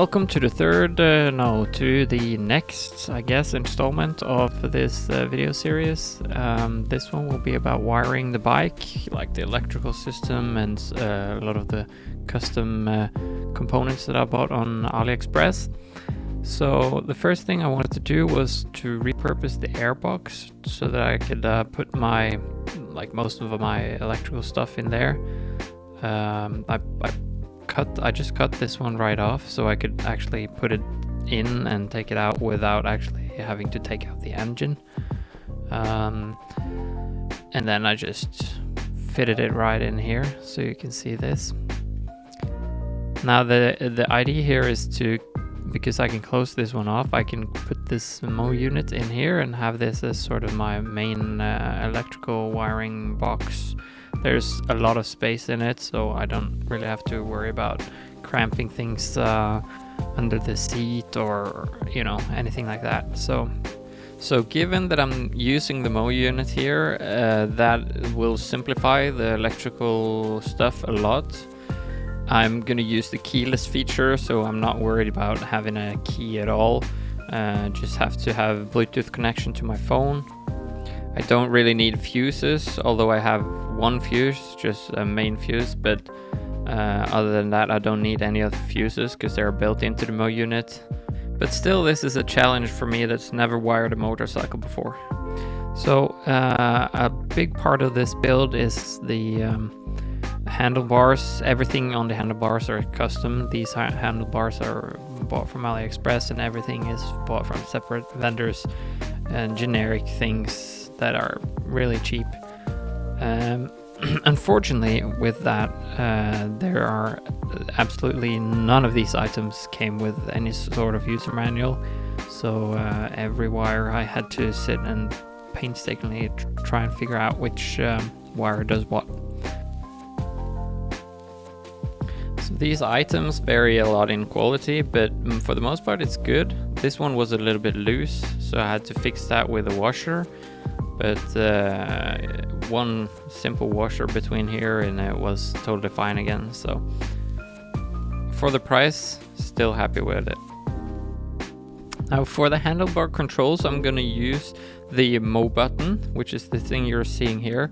Welcome to the to the next, I guess, installment of this video series. This one will be about wiring the bike, like the electrical system and a lot of the custom components that I bought on AliExpress. So the first thing I wanted to do was to repurpose the air box so that I could put my, most of my electrical stuff in there. I just cut this one right off so I could actually put it in and take it out without actually having to take out the engine. And then I just fitted it right in here so you can see this. Now the idea here is to, because I can close this one off, I can put this MO unit in here and have this as sort of my main electrical wiring box. There's a lot of space in it, so I don't really have to worry about cramping things under the seat or anything like that. So given that I'm using the MO unit here, that will simplify the electrical stuff a lot. I'm gonna use the keyless feature, so I'm not worried about having a key at all. Just have to have Bluetooth connection to my phone. I don't really need fuses, although I have one fuse, just a main fuse, but other than that I don't need any other fuses because they're built into the MO unit. But still, this is a challenge for me that's never wired a motorcycle before. So a big part of this build is the handlebars. Everything on the handlebars are custom. These handlebars are bought from AliExpress, and everything is bought from separate vendors and generic things that are really cheap. Unfortunately, with that, there are absolutely none of these items came with any sort of user manual. So every wire I had to sit and painstakingly try and figure out which wire does what. So these items vary a lot in quality, but for the most part it's good. This one was a little bit loose, so I had to fix that with a washer. But one simple washer between here and it was totally fine again. So for the price, still happy with it. Now for the handlebar controls, I'm gonna use the MO button, which is the thing you're seeing here.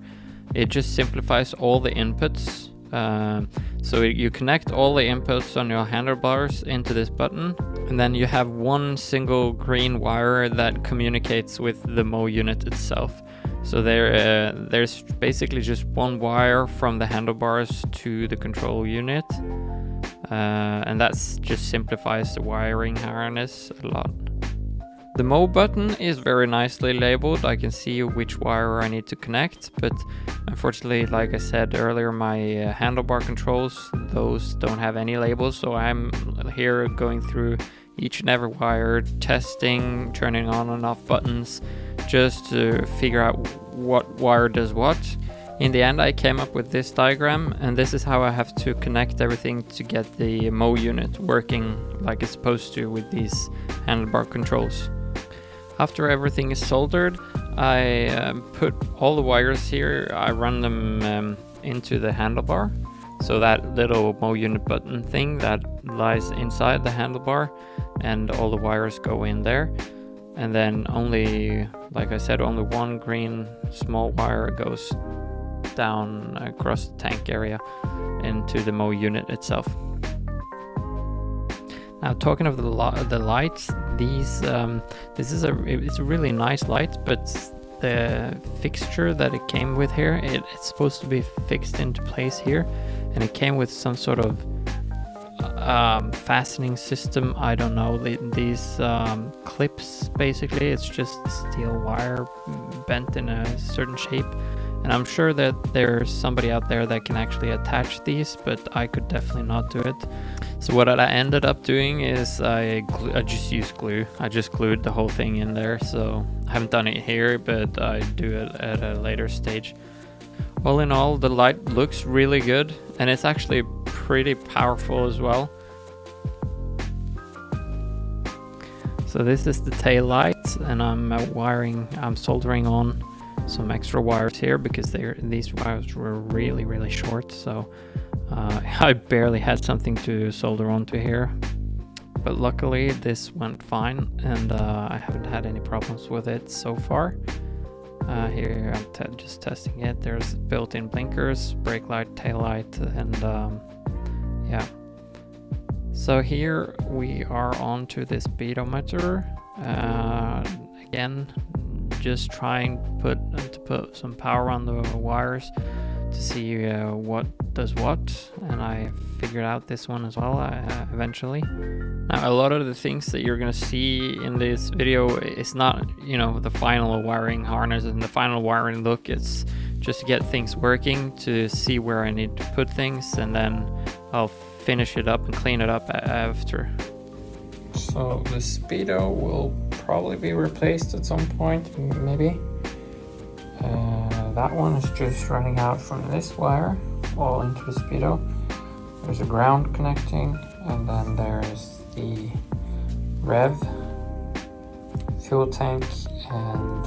It just simplifies all the inputs. So you connect all the inputs on your handlebars into this button, and then you have one single green wire that communicates with the MO unit itself. So there's basically just one wire from the handlebars to the control unit, and that just simplifies the wiring harness a lot. The MO button is very nicely labeled. I can see which wire I need to connect, but unfortunately, like I said earlier, my handlebar controls, those don't have any labels, so I'm here going through each and every wire, testing, turning on and off buttons, just to figure out what wire does what. In the end, I came up with this diagram, and this is how I have to connect everything to get the MO unit working like it's supposed to with these handlebar controls. After everything is soldered, I put all the wires here, I run them into the handlebar. So that little MO unit button thing that lies inside the handlebar, and all the wires go in there. And then only, like I said, only one green small wire goes down across the tank area into the MO unit itself. Now, talking of the lights, these it's a really nice light, but the fixture that it came with here, it's supposed to be fixed into place here, and it came with some sort of fastening system. I don't know, these clips, basically it's just steel wire bent in a certain shape, and I'm sure that there's somebody out there that can actually attach these, but I could definitely not do it. So what I ended up doing is I just used glue. I just glued the whole thing in there. So I haven't done it here, but I do it at a later stage. All in all, the light looks really good, and it's actually pretty powerful as well. So this is the tail light, and I'm soldering on some extra wires here because these wires were really short, so I barely had something to solder onto here. but luckily this went fine, and I haven't had any problems with it so far. Here I'm just testing it. There's built-in blinkers, brake light, tail light, and yeah. So here we are on to the speedometer. Again, just trying to put some power on the wires to see what does what, and I figured out this one as well eventually. Now, a lot of the things that you're gonna see in this video is not, you know, the final wiring harness and the final wiring look. It's just to get things working, to see where I need to put things, and then I'll finish it up and clean it up after. So the speedo will probably be replaced at some point, maybe. That one is just running out from this wire all into the speedo. There's a ground connecting, and then there's the rev fuel tank, and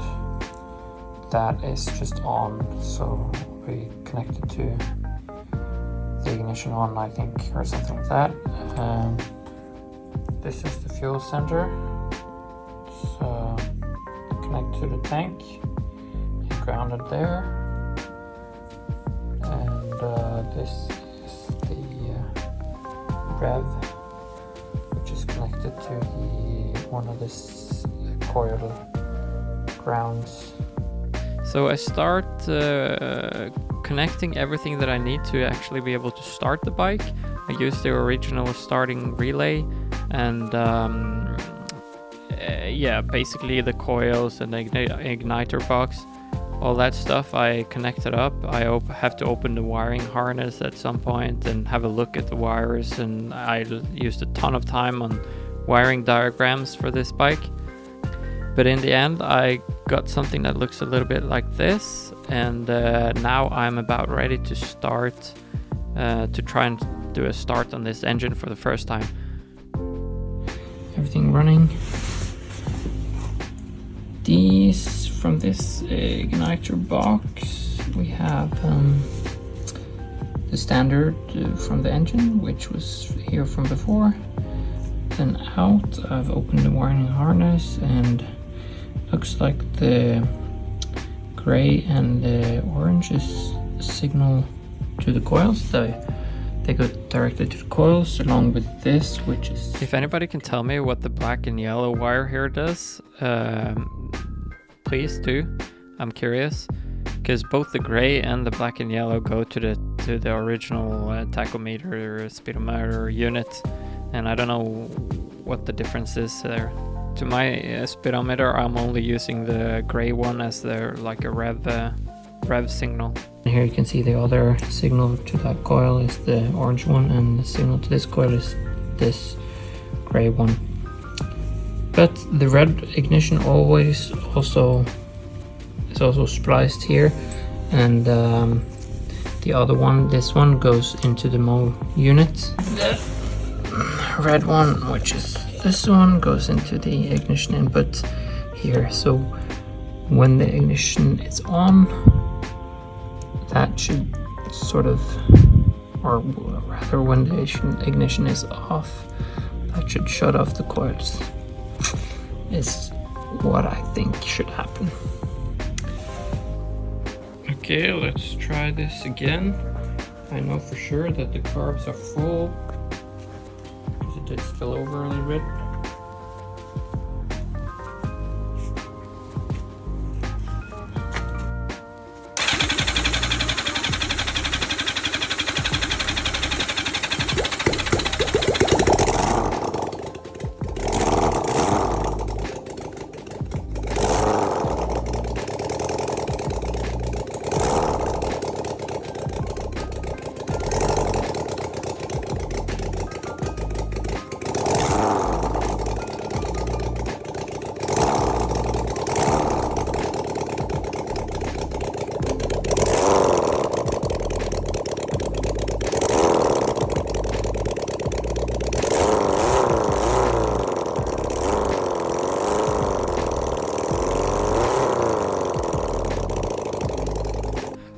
that is just on, so we connected to the ignition on, I think, or something like that. This is the fuel sender, so connect to the tank, grounded there, and this is the rev, which is connected to one of this coil grounds. So I start connecting everything that I need to actually be able to start the bike. I use the original starting relay, and yeah, basically the coils and the igniter box, all that stuff I connected up. I have to open the wiring harness at some point and have a look at the wires, and I used a ton of time on wiring diagrams for this bike. But in the end I got something that looks a little bit like this, and now I'm about ready to start, to try and do a start on this engine for the first time. Everything running. These, from this igniter box, we have the standard from the engine, which was here from before. Then out, I've opened the wiring harness, and looks like the gray and the orange is signal to the coils. They go directly to the coils, along with this, which is... If anybody can tell me what the black and yellow wire here does, please do. I'm curious, because both the gray and the black and yellow go to the original tachometer or speedometer unit, and I don't know what the difference is there. To my speedometer, I'm only using the gray one as like a rev signal. And here you can see the other signal to that coil is the orange one, and the signal to this coil is this gray one. But the red ignition is also spliced here, and the other one, this one, goes into the mo unit. The red one, which is this one, goes into the ignition input here. So when the ignition is on, that should sort of, or rather when the ignition is off, that should shut off the coils, is what I think should happen. Okay, let's try this again. I know for sure that the carbs are full, because it did spill over a little bit.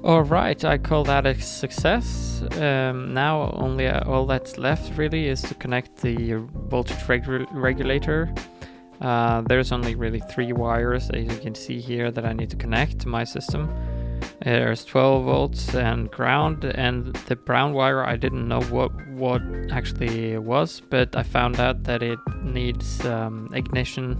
All right, I call that a success. Now only all that's left really is to connect the voltage regulator. There's only really 3 wires, as you can see here, that I need to connect to my system. There's 12 volts and ground, and the brown wire I didn't know what actually it was, but I found out that it needs ignition,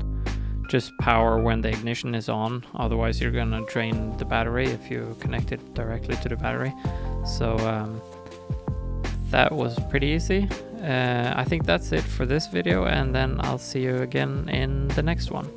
just power when the ignition is on. Otherwise you're gonna drain the battery if you connect it directly to the battery. So that was pretty easy. I think that's it for this video, and then I'll see you again in the next one.